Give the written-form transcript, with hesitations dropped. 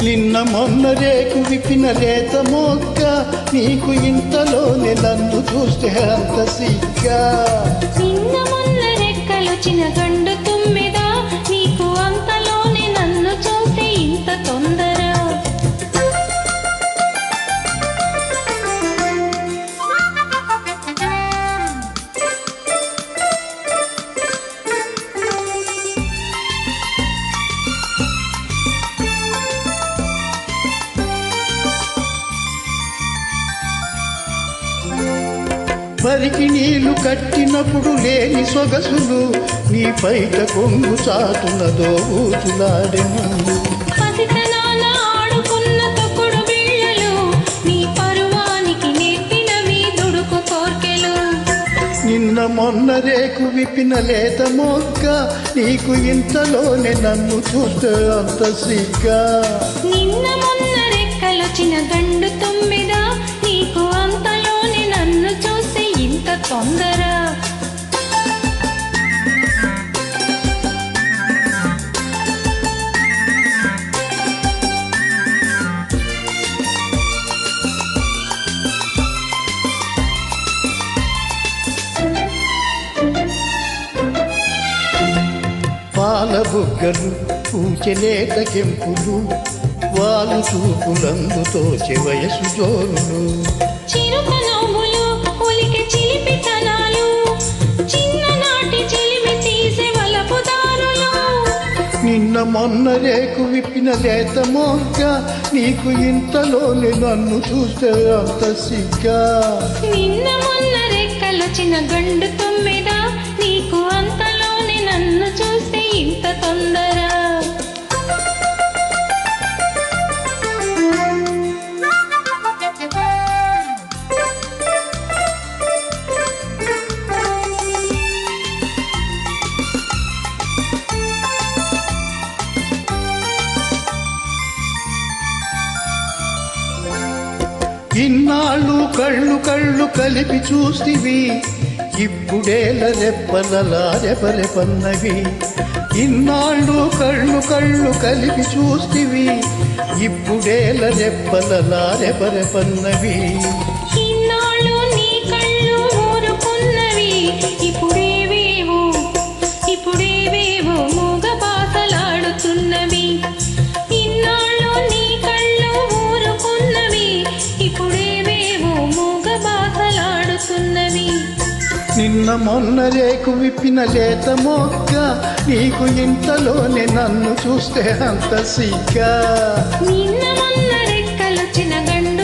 నిన్న మొన్న రేకు విప్పిన లేత మొక్క నీకు ఇంతలోనే నన్ను చూస్తే అంత సిగ్గా. నిన్న మొన్న రెక్కలొచ్చిన గండు తుమ్మెద నీకు అంతలోనే నన్ను చూస్తే ఇంత తొందర. మరికి నీళ్లు కట్టినప్పుడు లేని సొగసులు నీ పైట కొంగు చాటునదో ఊచులాడెను. పసితనాన ఆడుకున్న తొక్కుడు బిళ్ళలు నీ పరువానికి నెట్టినవి దుడుకు కోర్కెలు. నిన్న మొన్న రేకు విప్పిన లేత మొక్క నీకు ఇంతలోనే నన్ను చూస్తే అంత సిగ్గా. నిన్న మొన్న రెక్కలొచ్చిన గండు తుమ్మెద నీకు అంతలోనే నన్ను చూస్తే ఇంత తొందర. పాల బుగ్గలు పూచెలేత కెంపులు వాలు చూపులందుతో వయసు జోరులు. చిరుక నవ్వులు ఉలికి చిలిపితనాలు చిన్ననాటి చిలిమి తీసే వలపు దారులు. నిన్న మొన్న రేకు విప్పిన లేత మొక్క నీకు ఇంతలోనే నన్ను చూస్తే అంత సిగ్గా. నిన్న మొన్న రెక్కలొచ్చిన గండు తుమ్మెద నీకు అంతలోనే నన్ను చూస్తే ఇంత తొందర. ఇన్నాళ్ళు కళ్ళు కళ్ళు కలిపి చూస్తివి ఇప్పుడేల రెప్పలలా రెపరెపన్నవి. ఇన్నాళ్ళు కళ్ళు కళ్ళు కలిపి చూస్తివి ఇప్పుడేల రెప్పలలా రెపరెపన్నవి. ఇన్నాళ్ళు నీ కళ్ళు ఊరుకున్నవి ఇప్పుడేవేవో మూగ బాసలాడుతున్నవి. ఇన్నాళ్ళు నీ కళ్ళు ఊరుకున్నవి ఇప్పుడేవేవో మూగ బాసలాడుతున్నవి. నిన్న మొన్న రేకు విప్పిన లేత మొక్క నీకు ఇంతలోనే నన్ను చూస్తే అంత సిగ్గా. నిన్న మొన్న రెక్కలొచ్చిన గండు